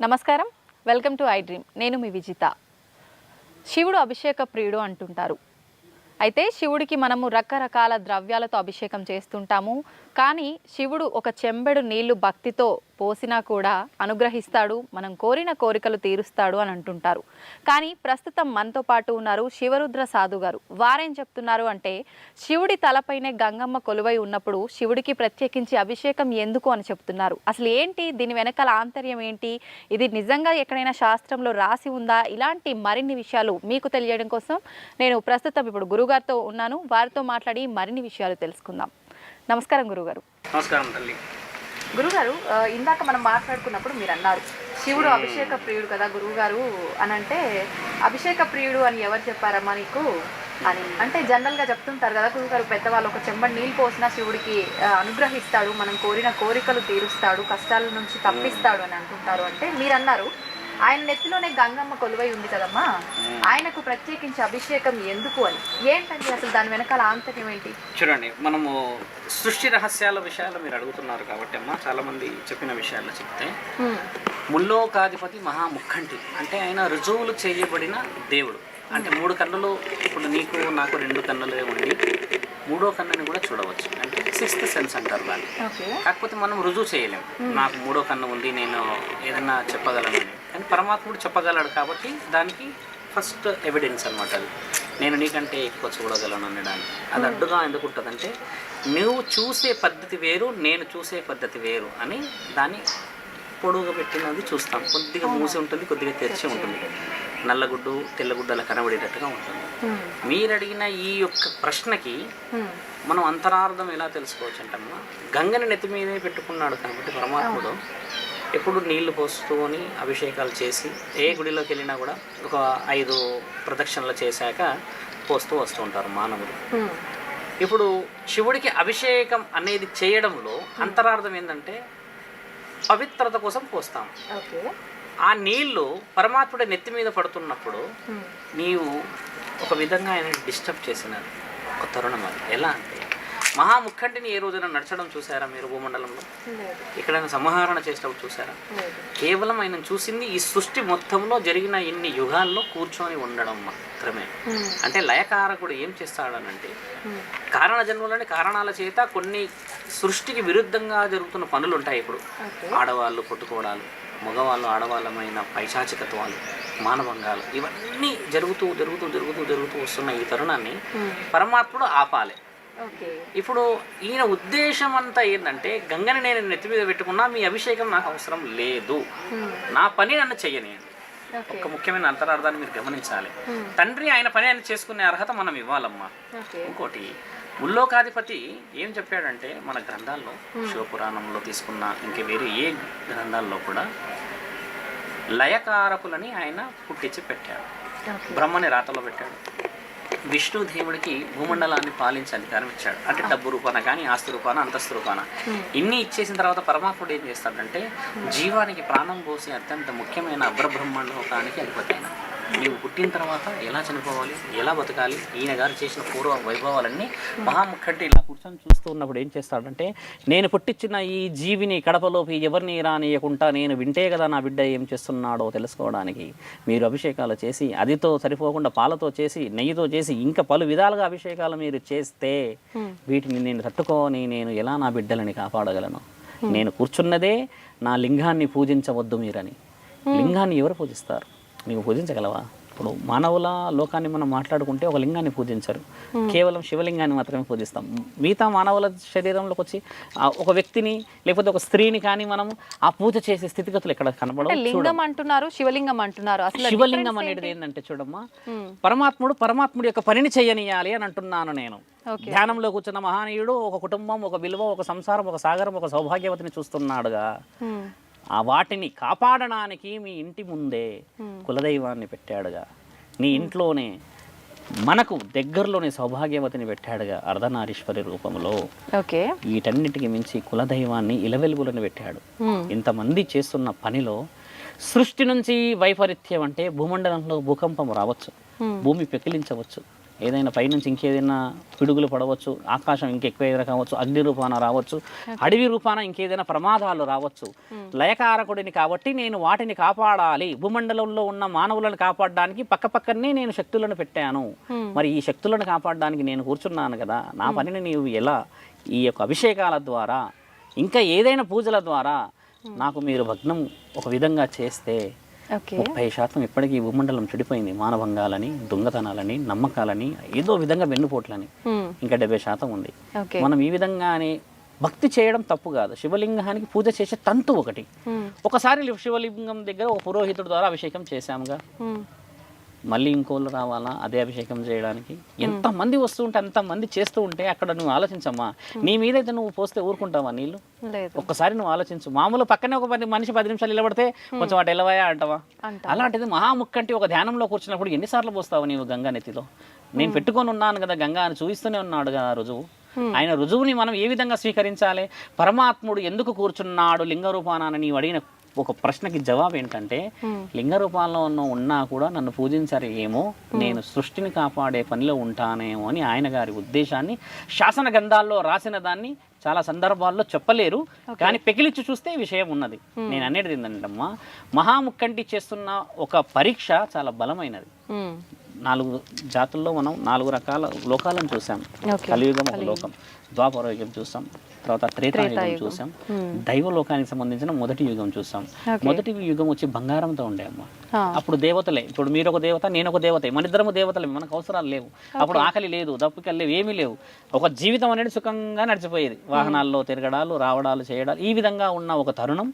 నమస్కారం, welcome to I dream. నేను మీ విజిత. శివుడు అభిషేక ప్రియుడు అంటుంటారు. అయితే శివుడికి మనము రకరకాల ద్రవ్యాలతో అభిషేకం చేస్తుంటాము. కానీ శివుడు ఒక చెంబెడు నీళ్లు భక్తితో పోసినా కూడా అనుగ్రహిస్తాడు, మనం కోరిన కోరికలు తీరుస్తాడు అని అంటుంటారు. కానీ ప్రస్తుతం మనతో పాటు ఉన్నారు శివరుద్ర సాధు గారు. వారేం చెప్తున్నారు అంటే, శివుడి తలపైనే గంగమ్మ కొలువై ఉన్నప్పుడు శివుడికి ప్రత్యేకించి అభిషేకం ఎందుకు అని చెప్తున్నారు. అసలు ఏంటి దీని వెనకాల ఆంతర్యం ఏంటి, ఇది నిజంగా ఎక్కడైనా శాస్త్రంలో రాసి ఉందా, ఇలాంటి మరిన్ని విషయాలు మీకు తెలియడం కోసం నేను ప్రస్తుతం ఇప్పుడు గురుగారితో ఉన్నాను. వారితో మాట్లాడి మరిన్ని విషయాలు తెలుసుకుందాం. నమస్కారం గురుగారు. నమస్కారం తల్లి. గురుగారు, ఇందాక మనం మాట్లాడుకున్నప్పుడు మీరు అన్నారు శివుడు అభిషేక ప్రియుడు కదా గురువుగారు అని. అంటే అభిషేక ప్రియుడు అని ఎవరు చెప్పారమ్మా నీకు అని అంటే జనరల్గా చెప్తుంటారు కదా గురువుగారు, పెద్దవాళ్ళు ఒక చెంబడి నీళ్ళు పోసినా శివుడికి అనుగ్రహిస్తాడు, మనం కోరిన కోరికలు తీరుస్తాడు, కష్టాల నుంచి తప్పిస్తాడు అని అంటుంటారు. అంటే మీరు అన్నారు ఆయన నెత్తిలోనే గంగమ్మ కొలువై ఉంది కదమ్మా, ఆయనకు ప్రత్యేకించి అభిషేకం ఎందుకు అని. ఏంటంటే అసలు దాని వెనకాల ఆంతర్యం ఏంటి? చూడండి, మనము సృష్టి రహస్యాల విషయాలు మీరు అడుగుతున్నారు కాబట్టి అమ్మా, చాలా మంది చెప్పిన విషయాలు చెప్తే, ముల్లోకాధిపతి మహాముఖంటి అంటే ఆయన రుజువులు చేయబడిన దేవుడు. అంటే 3 కన్నులు, ఇప్పుడు నీకు నాకు 2 కన్నులే ఉండి 3వ కన్నుని కూడా చూడవచ్చు, అంటే 6th సెన్స్ అంటారు దాన్ని. కాకపోతే మనం రుజువు చేయలేము, నాకు 3వ కన్ను ఉంది నేను ఏదైనా చెప్పగలను. కానీ పరమాత్ముడు చెప్పగలడు కాబట్టి దానికి ఫస్ట్ ఎవిడెన్స్ అనమాట. అది నేను నీకంటే ఎక్కువ చూడగలను అనడానికి. అది అడ్డుగా ఎందుకు ఉంటుందంటే, నువ్వు చూసే పద్ధతి వేరు, నేను చూసే పద్ధతి వేరు అని దాన్ని పొడుగుగా పెట్టినది చూస్తాం. కొద్దిగా మూసి ఉంటుంది, కొద్దిగా తెరిచి ఉంటుంది, నల్లగుడ్డు తెల్లగుడ్డు అలా కనబడేటట్టుగా ఉంటుంది. మీరు అడిగిన ఈ యొక్క ప్రశ్నకి మనం అంతరార్థం ఎలా తెలుసుకోవచ్చు అంటమ్మా, గంగని నెత్తి మీదే పెట్టుకున్నాడు కాబట్టి పరమాత్ముడు ఎప్పుడు నీళ్లు పోసుకొని అభిషేకాలు చేసి ఏ గుడిలోకి వెళ్ళినా కూడా ఒక 5 ప్రదక్షిణలు చేశాక పోస్తూ వస్తూ ఉంటారు మానవులు. ఇప్పుడు శివుడికి అభిషేకం అనేది చేయడంలో అంతరార్థం ఏంటంటే, పవిత్రత కోసం పోస్తాం. ఆ నీళ్లు పరమాత్ముడి నెత్తి మీద పడుతున్నప్పుడు నీవు ఒక విధంగా ఆయన డిస్టర్బ్ చేసిన ఒక తరుణం. అది ఎలా అంటే, మహాముఖంటిని ఏ రోజున నడచడం చూసారా మీరు భూమండలంలో? ఎక్కడైనా సంహరణ చేసేటప్పుడు చూసారా? కేవలం ఆయన చూసింది ఈ సృష్టి మొత్తంలో జరిగిన ఇన్ని యుగాల్లో కూర్చొని ఉండడం మాత్రమే. అంటే లయకారకుడు ఏం చేస్తాడనంటే, కారణ జన్మలోని కారణాల చేత కొన్ని సృష్టికి విరుద్ధంగా జరుగుతున్న పనులు ఉంటాయి. ఇప్పుడు ఆడవాళ్ళు కొట్టుకోవడాలు, మగవాళ్ళు ఆడవాళ్ళమైన పైశాచికత్వాలు, మానవంగాలు, ఇవన్నీ జరుగుతూ జరుగుతూ జరుగుతూ జరుగుతూ వస్తున్న ఈ తరుణాన్ని పరమాత్ముడు ఆపాలి. ఇప్పుడు ఈయన ఉద్దేశం అంతా ఏంటంటే, గంగని నేను నెత్తి మీద పెట్టుకున్నా, మీ అభిషేకం నాకు అవసరం లేదు, నా పని నన్ను చెయ్యనియండి. ఒక ముఖ్యమైన అంతరార్థాన్ని మీరు గమనించాలి. తండ్రి ఆయన పని ఆయన చేసుకునే అర్హత మనం ఇవ్వాలమ్మా. ఇంకోటి, ముల్లోకాధిపతి ఏం చెప్పాడంటే, మన గ్రంథాల్లో శివపురాణంలో తీసుకున్న ఇంకే వేరే ఏ గ్రంథాల్లో కూడా లయకారకులని ఆయన పుట్టించి పెట్టాడు. బ్రహ్మని రాతలో పెట్టాడు. విష్ణుదేవుడికి భూమండలాన్ని పాలించే అధికారం ఇచ్చాడు. అంటే డబ్బు రూపాన కానీ, ఆస్తి రూపాన, అంతస్తు రూపాన ఇన్ని ఇచ్చేసిన తర్వాత పరమాత్ముడు ఏం చేస్తాడంటే, జీవానికి ప్రాణం పోసి అత్యంత ముఖ్యమైన అగ్రబ్రహ్మాండోకానికి అధిపతి అయిన నీవు పుట్టిన తర్వాత ఎలా చనిపోవాలి, ఎలా బతకాలి, ఈయన గారు చేసిన పూర్వ వైభవాలన్నీ మహాముఖంటే ఇలా కూర్చొని చూస్తూ ఉన్నప్పుడు ఏం చేస్తాడంటే, నేను పుట్టించిన ఈ జీవిని కడపలోకి ఎవరిని రానియకుండా నేను వింటే కదా నా బిడ్డ ఏం చేస్తున్నాడో తెలుసుకోవడానికి మీరు అభిషేకాలు చేసి, అదితో సరిపోకుండా పాలతో చేసి, నెయ్యితో చేసి, ఇంకా పలు విధాలుగా అభిషేకాలు మీరు చేస్తే వీటిని నేను తట్టుకొని నేను ఎలా నా బిడ్డలని కాపాడగలను? నేను కూర్చున్నదే నా లింగాన్ని పూజించవద్దు మీరని. లింగాన్ని ఎవరు పూజిస్తారు? నీవు పూజించగలవా? ఇప్పుడు మానవుల లోకాన్ని మనం మాట్లాడుకుంటే ఒక లింగాన్ని పూజించరు, కేవలం శివలింగాన్ని మాత్రమే పూజిస్తాం. మిగతా మానవుల శరీరంలోకి వచ్చి ఒక వ్యక్తిని లేకపోతే ఒక స్త్రీని కానీ మనం ఆ పూజ చేసే స్థితిగతులు ఎక్కడ కనబడవు. లింగం అంటున్నారు, శివలింగం అంటున్నారు. అసలు శివలింగం అనేది ఏంటంటే చూడమ్మా, పరమాత్ముడి యొక్క పనిని చేయనియాలి అని అంటున్నాను నేను. ధ్యానంలో కూర్చున్న మహానీయుడు ఒక కుటుంబం, ఒక విలువ, ఒక సంసారం, ఒక సాగరం, ఒక సౌభాగ్యవతిని చూస్తున్నాడుగా. ఆ వాటిని కాపాడడానికి మీ ఇంటి ముందే కులదైవాన్ని పెట్టాడుగా, నీ ఇంట్లోనే మనకు దగ్గరలోనే సౌభాగ్యవతిని పెట్టాడుగా అర్ధనారీశ్వరి రూపంలో. వీటన్నిటికి మించి కులదైవాన్ని ఇలవెలుగులను పెట్టాడు. ఇంతమంది చేస్తున్న పనిలో సృష్టి నుంచి వైపరీత్యం అంటే భూమండలంలో భూకంపం రావచ్చు, భూమి పెకిలించవచ్చు, ఏదైనా పైనుంచి ఇంకేదైనా పిడుగులు పడవచ్చు, ఆకాశం ఇంకెక్కువ కావచ్చు, అగ్ని రూపాన రావచ్చు, అడవి రూపాన ఇంకేదైనా ప్రమాదాలు రావచ్చు. లయకారకుడిని కాబట్టి నేను వాటిని కాపాడాలి, భూమండలంలో ఉన్న మానవులను కాపాడడానికి పక్కనే నేను శక్తులను పెట్టాను. మరి ఈ శక్తులను కాపాడడానికి నేను కూర్చున్నాను కదా, నా పనిని నీవు ఎలా ఈ యొక్క అభిషేకాల ద్వారా ఇంకా ఏదైనా పూజల ద్వారా నాకు మీరు భగ్నం ఒక విధంగా చేస్తే 30% ఇప్పటికీ ఈ భూమండలం చెడిపోయింది. మానభంగాలని, దొంగతనాలని, నమ్మకాలని, ఏదో విధంగా వెన్నుపోట్లని. ఇంకా 70% ఉంది. మనం ఈ విధంగానే భక్తి చేయడం తప్పు కాదు. శివలింగానికి పూజ చేసే తంతు ఒకటి. ఒకసారి శివలింగం దగ్గర ఒక పురోహితుడి ద్వారా అభిషేకం చేశాముగా, మళ్ళీ ఇంకోళ్ళు రావాలా అదే అభిషేకం చేయడానికి? ఎంతమంది వస్తూ ఉంటే అంతమంది చేస్తూ ఉంటే అక్కడ నువ్వు ఆలోచించమ్మా, నీ మీదైతే నువ్వు పోస్తే ఊరుకుంటావా నీళ్ళు? ఒక్కసారి నువ్వు ఆలోచించు. మామూలు పక్కనే ఒక మనిషి 10 నిమిషాలు నిలబడితే కొంచెం అటు ఎలవయా అంటావా? అలాంటిది మహాముక్కంటి ఒక ధ్యానంలో కూర్చున్నప్పుడు ఎన్నిసార్లు పోస్తావు నీవు గంగా నెత్తిలో? నేను పెట్టుకొని ఉన్నాను కదా గంగా అని చూపిస్తూనే ఉన్నాడు కదా రుజువు. ఆయన రుజువుని మనం ఏ విధంగా స్వీకరించాలి? పరమాత్ముడు ఎందుకు కూర్చున్నాడు లింగ రూపాన నీవు అడిగిన ఒక ప్రశ్నకి జవాబు ఏంటంటే, లింగ రూపాల్లో ఉన్నా కూడా నన్ను పూజించారు ఏమో, నేను సృష్టిని కాపాడే పనిలో ఉంటానేమో అని ఆయన గారి ఉద్దేశాన్ని శాసన గ్రంథాల్లో రాసిన దాన్ని చాలా సందర్భాల్లో చెప్పలేరు, కానీ పెకిలిచ్చి చూస్తే విషయం ఉన్నది. నేను అనేది ఏంటంటమ్మా, మహాముక్కంటి చేస్తున్న ఒక పరీక్ష చాలా బలమైనది. 4 జాతుల్లో మనం 4 రకాల లోకాలను చూసాం. కలియుగం ఒక లోకం, ద్వాపర యుగం చూసాం, తర్వాత త్రేతాయుగం చూసాం, దైవలోకానికి సంబంధించిన మొదటి యుగం చూసాం. మొదటి యుగం వచ్చి బంగారంతో ఉండే అమ్మ. అప్పుడు దేవతలే, ఇప్పుడు మీరు ఒక దేవత, నేను ఒక దేవత, మన ఇద్దరము దేవతలే, మనకు అవసరాలు లేవు. అప్పుడు ఆకలి లేదు, దప్పికలు లేవు, ఏమీ లేవు. ఒక జీవితం అనేది సుఖంగా నడిచిపోయేది. వాహనాల్లో తిరగడాలు, రావడాలు, చేయడాలు, ఈ విధంగా ఉన్న ఒక తరుణం.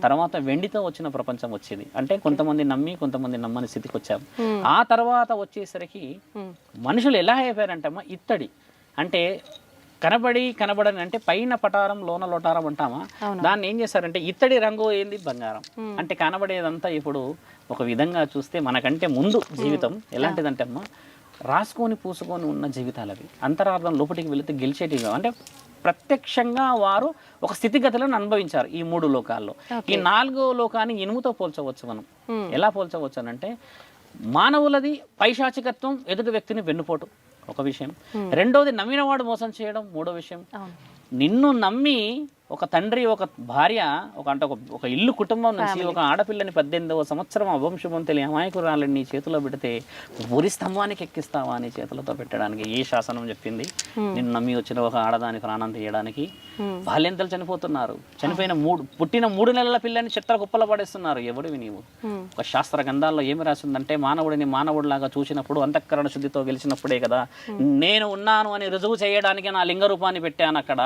తర్వాత వెండితో వచ్చిన ప్రపంచం వచ్చేది. అంటే కొంతమంది నమ్మి కొంతమంది నమ్మని స్థితికి వచ్చాం. ఆ తర్వాత వచ్చేసరికి మనుషులు ఎలా అయిపోయారంటే అమ్మ, ఇత్తడి అంటే కనబడని, అంటే పైన పటారం లోన లోటారం అంటామా, దాన్ని ఏం చేశారంటే ఇత్తడి రంగు ఏంది బంగారం. అంటే కనబడేదంతా ఇప్పుడు ఒక విధంగా చూస్తే మనకంటే ముందు జీవితం ఎలాంటిదంటే అమ్మా, రాసుకొని పూసుకొని ఉన్న జీవితాలు అవి. అంతరార్థం లోపలికి వెళితే గెలిచేటివి. అంటే ప్రత్యక్షంగా వారు ఒక స్థితిగతులను అనుభవించారు ఈ 3 లోకాల్లో. ఈ 4వ లోకాన్ని ఇనుముతో పోల్చవచ్చు మనం. ఎలా పోల్చవచ్చు అనంటే, మానవులది పైశాచికత్వం, ఎదుటి వ్యక్తిని వెన్నుపోటు ఒక విషయం. రెండోది నమ్మినవాడు మోసం చేయడం మూడో విషయం. నిన్ను నమ్మి ఒక తండ్రి, ఒక భార్య, ఒక ఇల్లు కుటుంబం నుంచి ఒక ఆడపిల్లని 18వ సంవత్సరం అవంశమం తెలియ అమాయకురాలని నీ చేతిలో పెడితే ఊరి స్తంభానికి ఎక్కిస్తావా నీ చేతులతో పెట్టడానికి? ఏ శాసనం చెప్పింది నిన్ను నమ్మి వచ్చిన ఒక ఆడదాని ప్రాణం తీయడానికి? బాల్యంతలు చనిపోతున్నారు. పుట్టిన 3 నెలల పిల్లని చిత్ర కుప్పల పడేస్తున్నారు. ఎవడివి నీవు? ఒక శాస్త్ర గ్రంథాల్లో ఏమి రాసిందంటే, మానవుడిని మానవుడిలాగా చూసినప్పుడు అంతఃకరణ శుద్ధితో గెలిచినప్పుడే కదా నేను ఉన్నాను అని రుజువు చేయడానికి నా లింగ రూపాన్ని పెట్టాను అక్కడ.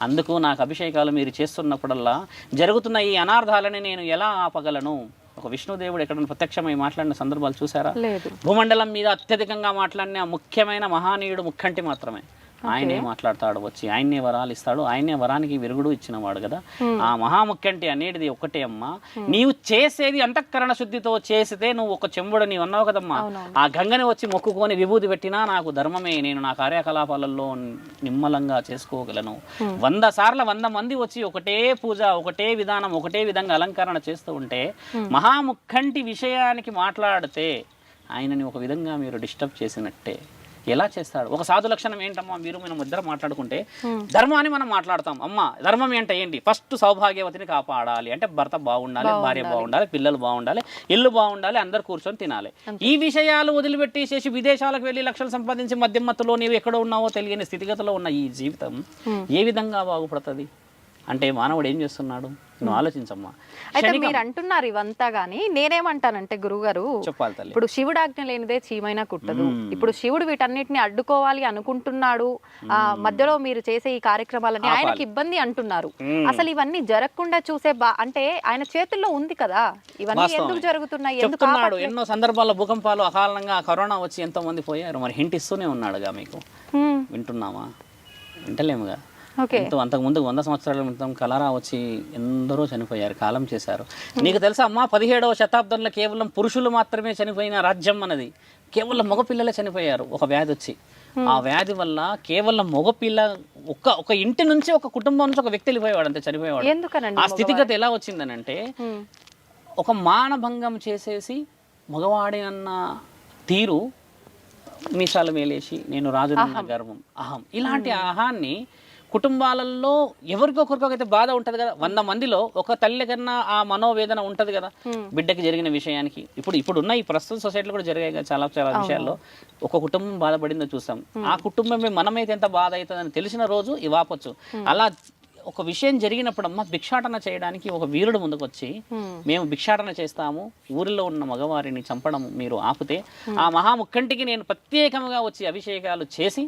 అందుకు నాకు అభిషేకాలు మీరు చేస్తున్నప్పుడల్లా జరుగుతున్న ఈ అనార్థాలని నేను ఎలా ఆపగలను? ఒక విష్ణుదేవుడు ఎక్కడైనా ప్రత్యక్షమై మాట్లాడిన సందర్భాలు చూసారా? భూమండలం మీద అత్యధికంగా మాట్లాడిన ముఖ్యమైన మహానీయుడు ముక్కంటి మాత్రమే. ఆయనే మాట్లాడతాడు, వచ్చి ఆయన్నే వరాలు ఇస్తాడు, ఆయనే వరానికి విరుగుడు ఇచ్చినవాడు కదా. ఆ మహాముఖ్యంటి అనేది ఒకటే అమ్మా, నీవు చేసేది అంతఃకరణ శుద్ధితో చేసితే నువ్వు ఒక చెంబుడు నీవు అన్నావు కదమ్మా, ఆ గంగని వచ్చి మొక్కుకొని విభూతి పెట్టినా నాకు ధర్మమే, నేను నా కార్యకలాపాలలో నిమ్మలంగా చేసుకోగలను. 100 సార్లు 100 మంది వచ్చి ఒకటే పూజ, ఒకటే విధానం, ఒకటే విధంగా అలంకరణ చేస్తూ ఉంటే మహాముఖ్యంటి విషయానికి మాట్లాడితే ఆయనని ఒక విధంగా మీరు డిస్టర్బ్ చేసినట్టే. ఎలా చేస్తాడు? ఒక సాధు లక్షణం ఏంటమ్మా, మనం ఇద్దరు మాట్లాడుకుంటే ధర్మాన్ని మనం మాట్లాడతాం. అమ్మ ధర్మం ఏంటి? ఫస్ట్ సౌభాగ్యవతిని కాపాడాలి అంటే భర్త బాగుండాలి, భార్య బాగుండాలి, పిల్లలు బాగుండాలి, ఇల్లు బాగుండాలి, అందరు కూర్చొని తినాలి. ఈ విషయాలు వదిలిపెట్టేసేసి విదేశాలకు వెళ్ళి లక్షలు సంపాదించి మధ్యమత్తులో నీవు ఎక్కడ ఉన్నావో తెలియని స్థితిగతిలో ఉన్న ఈ జీవితం ఏ విధంగా బాగుపడుతుంది? అంటే మానవుడు ఏం చేస్తున్నాడు? నువ్వు ఆలోచించమ్మా. అయితే మీరు అంటున్నారు ఇవంతా గానీ, నేనేమంటానంటే గురుగారు, ఇప్పుడు శివుడు ఆజ్ఞ లేనిదే చీమైనా కుట్టదు. ఇప్పుడు శివుడు వీటన్నిటిని అడ్డుకోవాలి అనుకుంటున్నాడు. మధ్యలో మీరు చేసే ఈ కార్యక్రమాలని ఆయనకి ఇబ్బంది అంటున్నారు. అసలు ఇవన్నీ జరగకుండా చూసే అంటే ఆయన చేతుల్లో ఉంది కదా, ఇవన్నీ ఎందుకు జరుగుతున్నాయి? చెప్తున్నాడు. ఎన్నో సందర్భాల్లో భూకంపాలు, అకారణంగా కరోనా వచ్చి ఎంతో మంది పోయారు. మరి హింట్ ఇస్తూనే ఉన్నాడుగా మీకు. వింటున్నామా? వింటలేముగా. అంతకుముందు 100 సంవత్సరాల క్రితం కలరా వచ్చి ఎందరో చనిపోయారు, కాలం చేశారు. నీకు తెలుసా అమ్మా, 17వ శతాబ్దంలో కేవలం పురుషులు మాత్రమే చనిపోయిన రాజ్యం అన్నది. కేవలం మగపిల్లలే చనిపోయారు ఒక వ్యాధి వచ్చి. ఆ వ్యాధి వల్ల కేవలం మగపిల్ల ఒక ఇంటి నుంచి, ఒక కుటుంబం నుంచి ఒక వ్యక్తి వెళ్ళిపోయేవాడు, అంతే చనిపోయేవాడు. ఆ స్థితిగతి ఎలా వచ్చిందనంటే, ఒక మానభంగం చేసేసి మగవాడి అన్న తీరు మీసాలు మేలేసి నేను రాజునన్న గర్వం, అహం, ఇలాంటి అహాన్ని కుటుంబాలలో ఎవరికొకరికైతే బాధ ఉంటుంది కదా, 100 మందిలో ఒక తల్లి కన్నా ఆ మనోవేదన ఉంటుంది కదా బిడ్డకి జరిగిన విషయానికి. ఇప్పుడున్న ఈ ప్రస్తుత సొసైటీలో కూడా జరిగాయి కదా చాలా చాలా విషయాల్లో ఒక కుటుంబం బాధపడిందో చూసాం. ఆ కుటుంబమే మనమైతే ఎంత బాధ అవుతుందని తెలిసిన రోజు ఇవాపొచ్చు. అలా ఒక విషయం జరిగినప్పుడు అమ్మ భిక్షాటన చేయడానికి ఒక వీరుడు ముందుకు వచ్చి మేము భిక్షాటన చేస్తాము, ఊరిలో ఉన్న మగవారిని చంపడం మీరు ఆపితే ఆ మహాముఖంటికి నేను ప్రత్యేకంగా వచ్చి అభిషేకాలు చేసి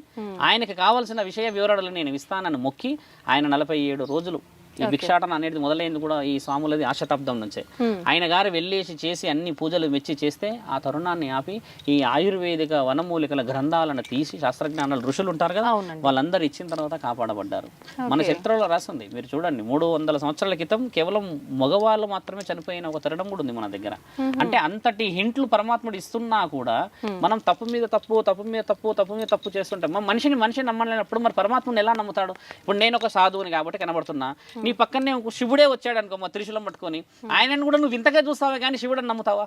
ఆయనకి కావాల్సిన విషయ వివరాలు నేను ఇస్తానని మొక్కి ఆయన 47 రోజులు ఈ భిక్షాటన అనేది మొదలైంది కూడా ఈ స్వాములది ఆ శతాబ్దం నుంచే. ఆయన గారు వెళ్ళేసి చేసి అన్ని పూజలు మెచ్చి చేస్తే ఆ తరుణాన్ని ఆపి ఈ ఆయుర్వేదిక వనమూలికల గ్రంథాలను తీసి శాస్త్రజ్ఞానాలు ఋషులు ఉంటారు కదా వాళ్ళందరూ ఇచ్చిన తర్వాత కాపాడబడ్డారు. మన చరిత్రలో రాసింది మీరు చూడండి. 300 సంవత్సరాల క్రితం కేవలం మగవాళ్ళు మాత్రమే చనిపోయిన ఒక తరుణం కూడా ఉంది మన దగ్గర. అంటే అంతటి హింట్లు పరమాత్ముడు ఇస్తున్నా కూడా మనం తప్పు మీద తప్పు, తప్పు మీద తప్పు, తప్పు మీద తప్పు చేస్తుంటాం. మనిషిని నమ్మలేనప్పుడు మరి పరమాత్ముని ఎలా నమ్ముతాడు? ఇప్పుడు నేను ఒక సాధువుని కాబట్టి కనబడుతున్నా, నీ పక్కనే శివుడే వచ్చాడు అనుకో మా త్రిశూలం పట్టుకొని, ఆయనను కూడా నువ్వు ఇంతగా చూస్తావే కానీ శివుడని నమ్ముతావా?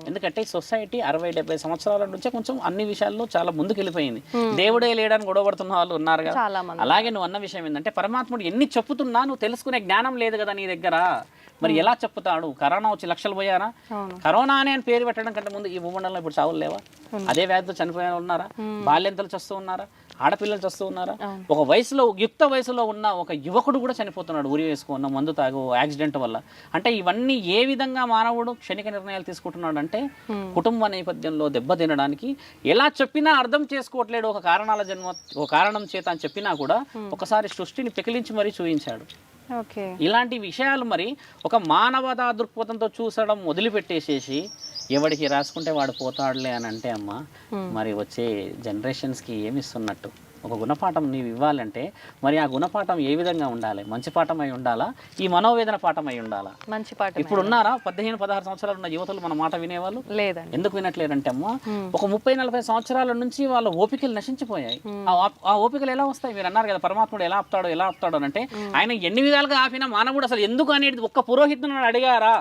ఎందుకంటే సొసైటీ 60-70 సంవత్సరాల నుంచే కొంచెం అన్ని విషయాల్లో చాలా ముందుకు వెళ్ళిపోయింది. దేవుడే లేడని గొడవపడుతున్న వాళ్ళు ఉన్నారు కదా. అలాగే నువ్వు అన్న విషయం ఏంటంటే పరమాత్ముడు ఎన్ని చెప్పుతున్నా నువ్వు తెలుసుకునే జ్ఞానం లేదు కదా నీ దగ్గర. మరి ఎలా చెప్తాడు? కరోనా వచ్చి లక్షలు పోయారా? కరోనా అని పేరు పెట్టడం కంటే ముందు ఈ భూమండలంలో ఇప్పుడు చావులు లేవా? అదే వ్యాధితో చనిపోయిన ఉన్నారా? బాల్యంతలు చస్తూ ఉన్నారా? ఆడపిల్లలు చస్తూ ఉన్నారా? ఒక వయసులో యుక్త వయసులో ఉన్న ఒక యువకుడు కూడా చనిపోతున్నాడు ఉరి వేసుకున్న మందు తాగు యాక్సిడెంట్ వల్ల. అంటే ఇవన్నీ ఏ విధంగా మానవుడు క్షణిక నిర్ణయాలు తీసుకుంటున్నాడు అంటే కుటుంబ నేపథ్యంలో దెబ్బతినడానికి. ఎలా చెప్పినా అర్థం చేసుకోవట్లేడు. ఒక కారణం చేత అని చెప్పినా కూడా ఒకసారి సృష్టిని పెకిలించి మరీ చూపించాడు. ఇలాంటి విషయాలు మరి ఒక మానవతా దృక్పథంతో చూసడం వదిలిపెట్టేసేసి ఎవడికి రాసుకుంటే వాడు పోతాడులే అని అంటే అమ్మ మరి వచ్చే జనరేషన్స్కి ఏమి ఇస్తున్నట్టు? ఒక గుణపాఠం నీవు ఇవ్వాలంటే మరి ఆ గుణపాఠం ఏ విధంగా ఉండాలి? మంచి పాఠం అయి ఉండాలా? ఈ మనోవేదన పాఠం అయి ఉండాలా? మంచి పాఠం. ఇప్పుడు ఉన్నారా 15-16 సంవత్సరాలు ఉన్న యువతలు మన మాట వినేవాళ్ళు? లేదండి. ఎందుకు వినట్లేదంటే అమ్మ ఒక 30-40 సంవత్సరాల నుంచి వాళ్ళ ఓపికలు నశించిపోయాయి. ఆ ఓపికలు ఎలా వస్తాయి? మీరు అన్నారు కదా పరమాత్ముడు ఎలా ఆపుతాడు అంటే ఆయన ఎన్ని విధాలుగా ఆపినా మానవుడు అసలు ఎందుకు అనేది ఒక్క పురోహితుని అడిగారా?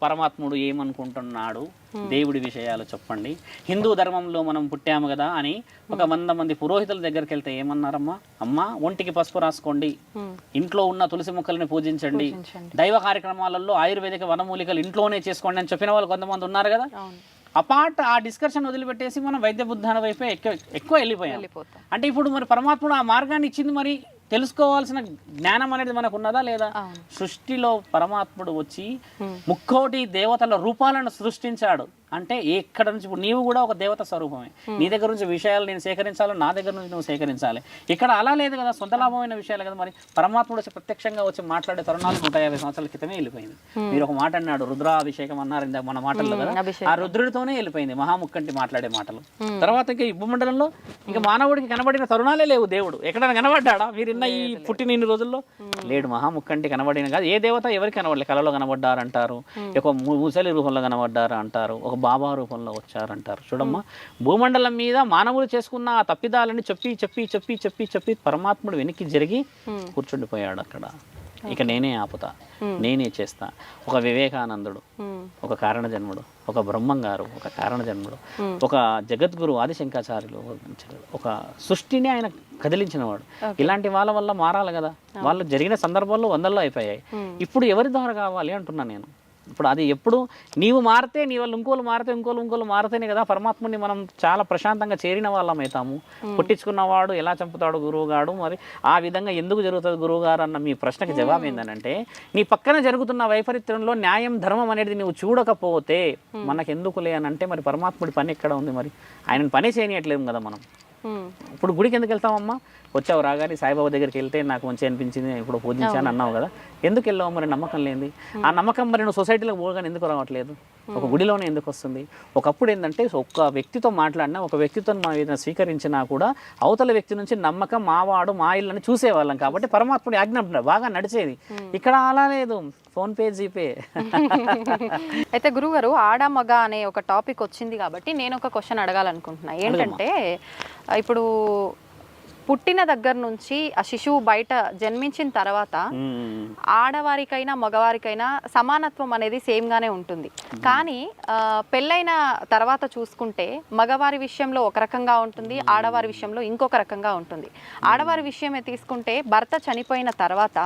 పరమాత్ముడు ఏమనుకుంటున్నాడు? దేవుడి విషయాలు చెప్పండి. హిందూ ధర్మంలో మనం పుట్టాము కదా అని ఒక 100 మంది పురోహితుల దగ్గరికి వెళ్తే ఏమన్నారమ్మా? అమ్మా ఒంటికి పసుపు రాసుకోండి, ఇంట్లో ఉన్న తులసి మొక్కల్ని పూజించండి, దైవ కార్యక్రమాలలో ఆయుర్వేదిక వనమూలికలు ఇంట్లోనే చేసుకోండి అని చెప్పిన వాళ్ళు కొంతమంది ఉన్నారు కదా. ఆ డిస్కషన్ వదిలిపెట్టేసి మనం వైద్య బుద్ధాన వైపే ఎక్కువ వెళ్ళిపోయాం. అంటే ఇప్పుడు మరి పరమాత్ముడు ఆ మార్గాన్ని ఇచ్చింది, మరి తెలుసుకోవాల్సిన జ్ఞానం అనేది మనకు ఉన్నదా లేదా? సృష్టిలో పరమాత్ముడు వచ్చి 30 దేవతల రూపాలను సృష్టించాడు. అంటే ఎక్కడ నుంచి ఇప్పుడు నీవు కూడా ఒక దేవత స్వరూపమే. నీ దగ్గర నుంచి విషయాలు నేను సేకరించాలి, నా దగ్గర నుంచి నువ్వు సేకరించాలి. ఇక్కడ అలా లేదు కదా, సొంత లాభమైన విషయాలు కదా. మరి పరమాత్ముడు వచ్చి ప్రత్యక్షంగా వచ్చి మాట్లాడే తరుణాలు 150 సంవత్సరాల క్రితమే వెళ్ళిపోయింది. మీరు ఒక మాట అన్నాడు, రుద్రాభిషేకం అన్నారు ఇందాక మన మాటల్లో కదా, ఆ రుద్రుడితోనే వెళ్ళిపోయింది మహాముఖంటి మాట్లాడే మాటలు. తర్వాత ఇంకా ఈ భూమండలంలో ఇంకా మానవుడికి కనబడిన తరుణాలే లేవు. దేవుడు ఎక్కడైనా కనబడ్డా మీరు ఈ పుట్టిన ఇన్ని రోజుల్లో? లేడు. మహాముఖంటి కనబడిన కాదు. ఏ దేవత ఎవరికి కనబడలేదు. కళలో కనబడ్డారు అంటారు, ఒక ముసలి రూపంలో కనబడ్డారు అంటారు, ఒక బాబా రూపంలో వచ్చారంటారు. చూడమ్మా, భూమండలం మీద మానవులు చేసుకున్న ఆ తప్పిదాలని చెప్పి పరమాత్ముడు వెనక్కి జరిగి కూర్చుండిపోయాడు అక్కడ. ఇక నేనే ఆపుతా, నేనే చేస్తా. ఒక వివేకానందుడు, ఒక కారణ జన్ముడు, ఒక బ్రహ్మంగారు, ఒక కారణ జన్ముడు, ఒక జగద్గురు ఆదిశంకరాచార్యులు, ఒక సృష్టిని ఆయన కదిలించిన వాడు. ఇలాంటి వాళ్ళ వల్ల మారాలి కదా. వాళ్ళు జరిగిన సందర్భాల్లో 100లో అయిపోయాయి. ఇప్పుడు ఎవరి ద్వారా కావాలి అంటున్నా నేను. ఇప్పుడు అది ఎప్పుడు నీవు మారితే, నీ వాళ్ళు ఇంకోళ్ళు మారితేనే కదా పరమాత్ముని మనం చాలా ప్రశాంతంగా చేరిన వాళ్ళం అవుతాము. పుట్టించుకున్నవాడు ఎలా చంపుతాడు గురువుగాడు? మరి ఆ విధంగా ఎందుకు జరుగుతుంది గురువుగారు అన్న మీ ప్రశ్నకి జవాబు ఏంటంటే, నీ పక్కన జరుగుతున్న వైపరీత్యంలో న్యాయం ధర్మం అనేది నువ్వు చూడకపోతే మనకెందుకులే అని అంటే మరి పరమాత్ముడి పని ఎక్కడ ఉంది? మరి ఆయన పని చేయనియట్లేదు కదా మనం. ఇప్పుడు గుడికి ఎందుకు వెళ్తామమ్మా? వచ్చావు రాగానే సాయిబాబా దగ్గరికి వెళ్తే నాకు మంచి అనిపించింది, ఇప్పుడు పూజించాను అన్నావు కదా, ఎందుకు వెళ్ళావు? మరి నమ్మకం లేని ఆ నమ్మకం మరి నువ్వు సొసైటీలో పోగానే ఎందుకు రావట్లేదు? ఒక గుడిలోనే ఎందుకు వస్తుంది? ఒకప్పుడు ఏంటంటే ఒక వ్యక్తితో మాట్లాడినా, ఒక వ్యక్తితో మనం ఏదైనా స్వీకరించినా కూడా అవతల వ్యక్తి నుంచి నమ్మకం మావాడు మా ఇల్లు అని చూసేవాళ్ళం. కాబట్టి పరమాత్ముడి ఆజ్ఞ బాగా నడిచేది. ఇక్కడ అలా లేదు, ఫోన్పే జీపే. అయితే గురుగారు, ఆడ మగ అనే ఒక టాపిక్ వచ్చింది కాబట్టి నేను ఒక క్వశ్చన్ అడగాలనుకుంటున్నా. ఏంటంటే ఇప్పుడు పుట్టిన దగ్గర నుంచి ఆ శిశువు బయట జన్మించిన తర్వాత ఆడవారికైనా మగవారికైనా సమానత్వం అనేది సేమ్ గానే ఉంటుంది. కానీ పెళ్ళైన తర్వాత చూసుకుంటే మగవారి విషయంలో ఒక రకంగా ఉంటుంది, ఆడవారి విషయంలో ఇంకొక రకంగా ఉంటుంది. ఆడవారి విషయమే తీసుకుంటే భర్త చనిపోయిన తర్వాత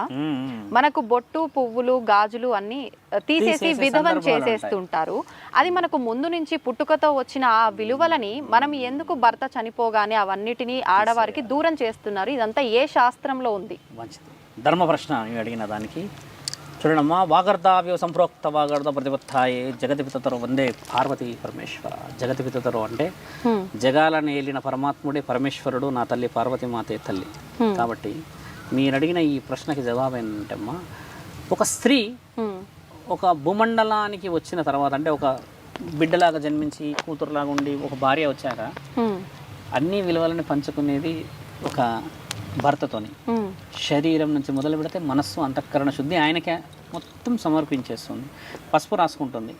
మనకు బొట్టు, పువ్వులు, గాజులు అన్ని తీసేసి విధవం చేసేస్తుంటారు. అది మనకు ముందు నుంచి పుట్టుకతో వచ్చిన ఆ విలువలని మనం ఎందుకు భర్త చనిపోగానే అవన్నిటినీ ఆడవారికి దూరం చేస్తున్నారు? ఇదంతా ఏ శాస్త్రంలో ఉంది? మంచిది, ధర్మ ప్రశ్న నేను అడిగిన దానికి. చూడమ్మా, వాగర్ధావ్యో సంప్రోక్త వాగర్ధ ప్రతిపత్తాయే జగతి పితతరు వందే పార్వతీ పరమేశ్వర. జగతి పితతరు అంటే జగాలను ఏలిన పరమాత్ముడే పరమేశ్వరుడు, నా తల్లి పార్వతీ మాతే తల్లి. కాబట్టి మీరు అడిగిన ఈ ప్రశ్నకి జవాబు ఏంటంటే అమ్మా, ఒక స్త్రీ ఒక భూమండలానికి వచ్చిన తర్వాత, అంటే ఒక బిడ్డలాగా జన్మించి కూతురులాగా ఉండి ఒక భార్య వచ్చాక అన్ని విలువలను పంచుకునేది ఒక భర్తతోని. శరీరం నుంచి మొదలు పెడితే మనస్సు, అంతఃకరణ శుద్ధి ఆయనకే మొత్తం సమర్పించేస్తుంది. పసుపు రాసుకుంటుంది,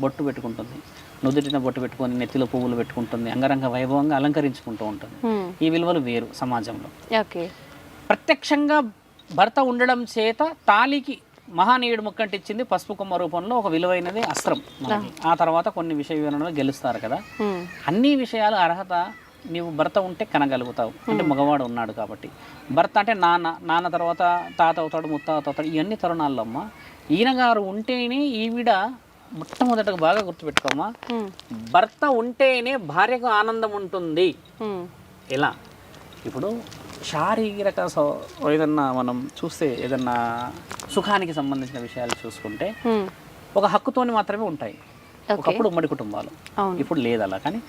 బొట్టు పెట్టుకుంటుంది, నుదుటిన బొట్టు పెట్టుకొని నెత్తిలో పువ్వులు పెట్టుకుంటుంది, అంగరంగ వైభవంగా అలంకరించుకుంటూ ఉంటుంది. ఈ విలువలు వేరు సమాజంలో. ప్రత్యక్షంగా భర్త ఉండడం చేత తాళికి మహానీయుడు ముక్కంటిచ్చింది పసుపు కొమ్మ రూపంలో ఒక విలువైనది అస్త్రం మనకి. ఆ తర్వాత కొన్ని విషయ వివరణలో గెలుస్తారు కదా. అన్ని విషయాలు అర్హత నీవు భర్త ఉంటే కనగలుగుతావు, అంటే మగవాడు ఉన్నాడు కాబట్టి. భర్త అంటే నాన్న తర్వాత తాత అవుతాడు, ముత్తాత అవుతాడు. ఇవన్నీ తరుణాల్లో అమ్మ ఈయన గారు ఉంటేనే ఈవిడ మొట్టమొదటగా బాగా గుర్తుపెట్టుకోమ్మా, భర్త ఉంటేనే భార్యకు ఆనందం ఉంటుంది. ఎలా? ఇప్పుడు శారీరక ఏదన్నా మనం చూస్తే, ఏదన్నా సుఖానికి సంబంధించిన విషయాలు చూసుకుంటే ఒక హక్కుతోని మాత్రమే ఉంటాయి. ఒకప్పుడు ఉమ్మడి కుటుంబాలు, ఇప్పుడు లేదు అలా. కానీ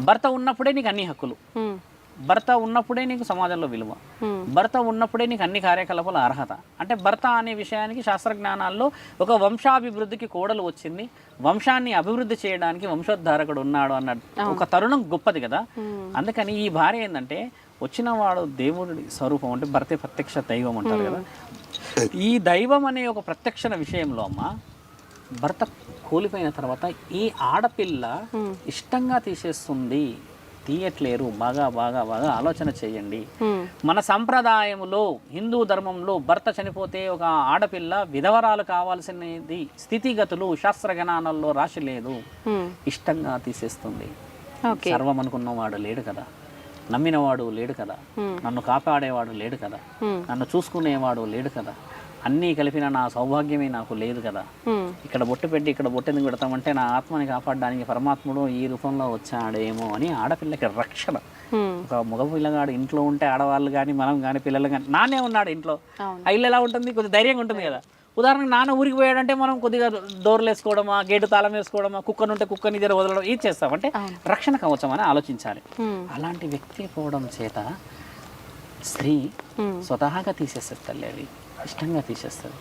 భర్త ఉన్నప్పుడే నీకు అన్ని హక్కులు, భర్త ఉన్నప్పుడే నీకు సమాజంలో విలువ, భర్త ఉన్నప్పుడే నీకు అన్ని కార్యకలాపాల అర్హత. అంటే భర్త అనే విషయానికి శాస్త్రజ్ఞానాల్లో ఒక వంశాభివృద్ధికి కోడలు వచ్చింది, వంశాన్ని అభివృద్ధి చేయడానికి వంశోద్ధారకుడు ఉన్నాడు అన్న ఒక తరుణం గొప్పది కదా. అందుకని ఈ భార్య ఏంటంటే వచ్చిన వాడు దేవుడి స్వరూపం, అంటే భర్తే ప్రత్యక్ష దైవం అంటారు కదా. ఈ దైవం అనే ఒక ప్రత్యక్షణ విషయంలో అమ్మ భర్త కూలిపోయిన తర్వాత ఈ ఆడపిల్ల ఇష్టంగా తీసేస్తుంది, తీయట్లేరు. బాగా బాగా బాగా ఆలోచన చేయండి. మన సంప్రదాయంలో, హిందూ ధర్మంలో భర్త చనిపోతే ఒక ఆడపిల్ల విధవరాలు కావాల్సినది స్థితిగతులు శాస్త్రగణాలలో రాసి లేదు, ఇష్టంగా తీసేస్తుంది. సర్వం అనుకున్నవాడు లేడు కదా, నమ్మినవాడు లేడు కదా, నన్ను కాపాడేవాడు లేడు కదా, నన్ను చూసుకునేవాడు లేడు కదా, అన్నీ కలిపిన నా సౌభాగ్యమే నాకు లేదు కదా. ఇక్కడ బొట్టు పెట్టి ఇక్కడ బొట్టెందుకు పెడతామంటే నా ఆత్మని కాపాడడానికి పరమాత్ముడు ఈ రూపంలో వచ్చాడేమో అని ఆడపిల్లకి రక్షణ. ఒక మగ పిల్లగాడు ఇంట్లో ఉంటే ఆడవాళ్ళు కానీ మనం కానీ పిల్లలు కానీ, నానే ఉన్నాడు ఇంట్లో, ఆ ఇల్లు ఎలా ఉంటుంది, కొద్దిగా ధైర్యంగా ఉంటుంది కదా. ఉదాహరణకు నాన్న ఊరికి పోయాడంటే మనం కొద్దిగా డోర్లు వేసుకోవడమా, గేటు తాళం వేసుకోవడమా, కుక్కను ఉంటే కుక్కని దగ్గర వదలడం, ఇది చేస్తామంటే రక్షణ కవచం అని ఆలోచించాలి. అలాంటి వ్యక్తి పోవడం చేత స్త్రీ స్వతహాగా తీసేస్తుంది తల్లి, అది ఇష్టంగా తీసేస్తుంది.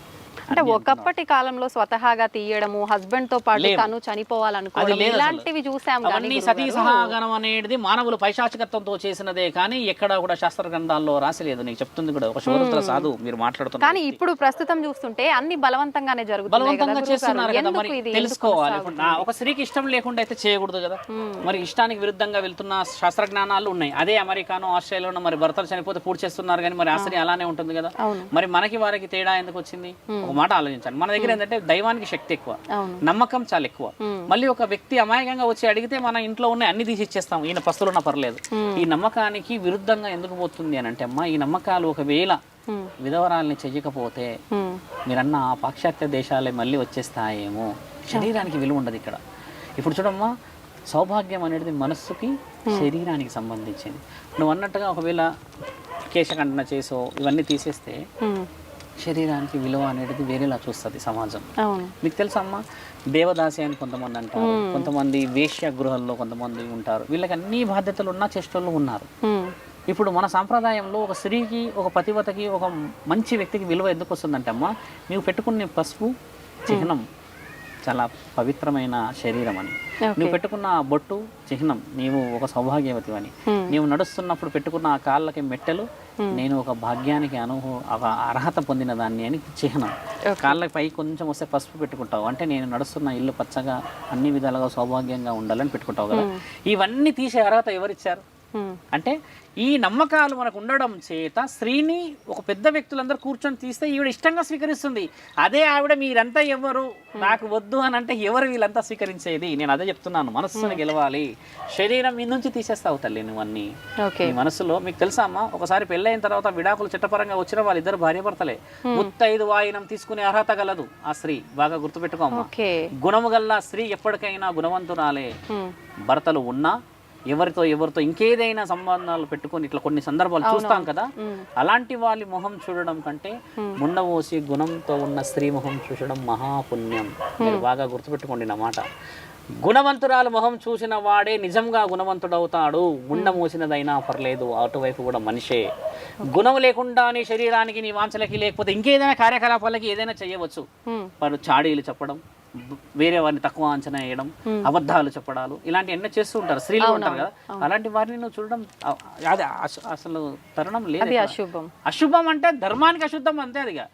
అంటే ఒకప్పటి కాలంలో స్వతహాగా తీయడము, హస్బెండ్ తో పాటు తను చనిపోవాలనుకోవడం, ఇలాంటివి చూసాం. అవన్నీ సతీ సహగమనం అనేది మానవులు పైశాచికత్వంతో చేసినదే కానీ ఎక్కడ కూడా శాస్త్ర గ్రంథాల్లో రాసిలేదు. నీకు చెప్తుంది కూడా ఒక శోధన సాధు మీరు మాట్లాడుతున్నారు. కానీ ఇప్పుడు ప్రస్తుతం చూస్తుంటే అన్ని బలవంతంగానే జరుగుతుంది, బలవంతంగా చేస్తున్నారు కదా. మరి తెలుసుకోవాలి. ఇప్పుడు ఒక స్త్రీకి ఇష్టం లేకుండా అయితే చేయకూడదు కదా. మరి ఇష్టానికి విరుద్ధంగా వెళ్తున్న శాస్త్ర జ్ఞానాలు ఉన్నాయి. అదే అమెరికానో ఆస్ట్రేలియాలో మరి భర్తలు చనిపోతే పూర్తి చేస్తున్నారు, కానీ మరి ఆ స్త్రీ అలానే ఉంటుంది కదా. మరి మనకి వారికి తేడా ఎందుకు వచ్చింది? మాట ఆలోచించాలి. మన దగ్గర ఏంటంటే దైవానికి శక్తి ఎక్కువ, నమ్మకం చాలా ఎక్కువ. మళ్ళీ ఒక వ్యక్తి అమాయకంగా వచ్చి అడిగితే మన ఇంట్లో ఉన్న అన్ని తీసి ఇచ్చేస్తాం, ఈయన పస్తులున్నా పర్లేదు. ఈ నమ్మకానికి విరుద్ధంగా ఎందుకు పోతుంది అని అంటే అమ్మా, ఈ నమ్మకాలు ఒకవేళ విధవరాల్ని చెయ్యకపోతే మీరన్న ఆ పాశ్చాత్య దేశాలే మళ్ళీ వచ్చేస్తాయేమో. శరీరానికి విలువ ఉండదు ఇక్కడ. ఇప్పుడు చూడమ్మా, సౌభాగ్యం అనేది మనస్సుకి శరీరానికి సంబంధించింది. నువ్వు అన్నట్టుగా ఒకవేళ కేశఖండన చేసో ఇవన్నీ తీసేస్తే శరీరానికి విలువ అనేది వేరేలా చూస్తుంది సమాజం. మీకు తెలుసమ్మా, దేవదాసి అని కొంతమంది అంటారు, కొంతమంది వేశ్య గృహాల్లో కొంతమంది ఉంటారు. వీళ్ళకి అన్ని బాధ్యతలు ఉన్న చేష్టలు ఉన్నారు. ఇప్పుడు మన సాంప్రదాయంలో ఒక స్త్రీకి, ఒక పతివతకి, ఒక మంచి వ్యక్తికి విలువ ఎందుకు వస్తుందంటే అమ్మా, నీవు పెట్టుకునే పసుపు చిహ్నం చాలా పవిత్రమైన శరీరం అని, నువ్వు పెట్టుకున్న బొట్టు చిహ్నం నీవు ఒక సౌభాగ్యవతి అని, నీవు నడుస్తున్నప్పుడు పెట్టుకున్న ఆ కాళ్ళకి మెట్టెలు నేను ఒక భాగ్యానికి ఒక అర్హత పొందిన దాన్ని అని చిహ్నం. కాళ్ళకి పై కొంచెం వస్తే పసుపు పెట్టుకుంటావు, అంటే నేను నడుస్తున్న ఇల్లు పచ్చగా అన్ని విధాలుగా సౌభాగ్యంగా ఉండాలని పెట్టుకుంటావు కదా. ఇవన్నీ తీసే అర్హత ఎవరిచ్చారు? అంటే ఈ నమ్మకాలు మనకు ఉండడం చేత స్త్రీని ఒక పెద్ద వ్యక్తులందరూ కూర్చొని తీస్తే ఈవిడ ఇష్టంగా స్వీకరిస్తుంది. అదే ఆవిడ మీరంతా ఎవరు నాకు వద్దు అని అంటే ఎవరు వీళ్ళంతా స్వీకరించేది? నేను అదే చెప్తున్నాను, మనస్సును గెలవాలి, శరీరం మీ నుంచి తీసేస్తావు తల్లి నువ్వన్నీ. ఈ మనసులో మీకు తెలుసా అమ్మా, ఒకసారి పెళ్ళైన తర్వాత విడాకులు చట్టపరంగా వచ్చిన వాళ్ళిద్దరు భార్యాభర్తలే, ముత్తైదు వాయినం తీసుకునే అర్హత గలదు ఆ స్త్రీ. బాగా గుర్తుపెట్టుకోమ్మా, గుణము గల్ల స్త్రీ ఎప్పటికైనా గుణవంతురాలే. భర్తలు ఉన్నా ఎవరితో ఇంకేదైనా సంబంధాలు పెట్టుకొని ఇట్లా కొన్ని సందర్భాలు చూస్తాం కదా, అలాంటి వాళ్ళ మొహం చూడడం కంటే ముండమోసి గుణంతో ఉన్న స్త్రీ మొహం చూడడం మహాపుణ్యం. మీరు బాగా గుర్తుపెట్టుకోండి నా మాట. గుణవంతురాలు మొహం చూసిన వాడే నిజంగా గుణవంతుడవుతాడు. ముండ మోసినదైనా పర్లేదు, అటువైపు కూడా మనిషే. గుణం లేకుండానే శరీరానికి నీ వాంఛలకి లేకపోతే ఇంకేదైనా కార్యకలాపాలకి ఏదైనా చేయవచ్చు. వారు చాడీలు చెప్పడం, వేరే వారిని తక్కువ అంచనా వేయడం, అబద్ధాలు చెప్పడాలు, ఇలాంటి ఎన్నో చేస్తూ ఉంటారు, స్త్రీలు ఉంటారు కదా. అలాంటి వారిని నువ్వు చూడడం అది అసలు తరుణం లేదు. అశుభం అంటే ధర్మానికి అశుద్ధం అంతే. అదిగా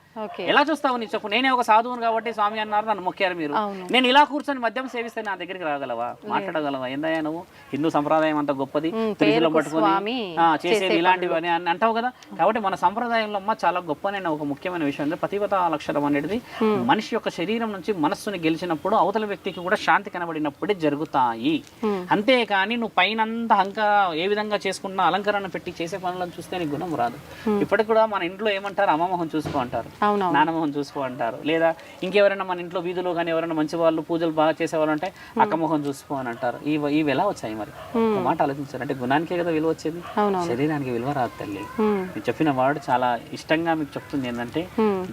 ఎలా చూస్తావు నీ చెప్పు? నేనే ఒక సాధువును కాబట్టి స్వామి అన్నారు, నన్ను మొక్కారు మీరు. నేను ఇలా కూర్చొని మద్యం సేవిస్తే నా దగ్గరికి రాగలవా, మాట్లాడగలవా? ఏందయ్యా నువ్వు హిందూ సంప్రదాయం అంత గొప్పది, తిరుగులో పట్టుకొని చేసేది ఇలాంటివి అని అంటావు కదా. కాబట్టి మన సంప్రదాయంలో అమ్మ చాలా గొప్పనైన ఒక ముఖ్యమైన విషయం అంటే పతివ్రతా లక్షణం అనేది మనిషి యొక్క శరీరం నుంచి మనస్సుని గెలిచినప్పుడు అవతల వ్యక్తికి కూడా శాంతి కనబడినప్పుడే జరుగుతాయి. అంతేకాని నువ్వు పైనంతా ఏ విధంగా చేసుకున్నా అలంకరణ పెట్టి చేసే పనులను చూస్తే నీ గుణం రాదు. ఇప్పటికి కూడా మన ఇంట్లో ఏమంటారు, అమ్మమోహం చూసుకో అంటారు, నానమోహం చూసుకో అంటారు. లేదా ఇంకెవరైనా మన ఇంట్లో వీధిలో కానీ ఎవరైనా మంచి వాళ్ళు పూజలు బాగా చేసేవాళ్ళు అంటే అక్కమోహం చూసుకో అని అంటారు. ఇవి ఎలా వచ్చాయి మరి? ఒక మాట ఆలోచించారు. అంటే గుణానికే కదా విలువ వచ్చేది, శరీరానికి విలువ రాదు తల్లి. మీరు చెప్పిన వాడు చాలా ఇష్టంగా మీకు చెప్తుంది ఏంటంటే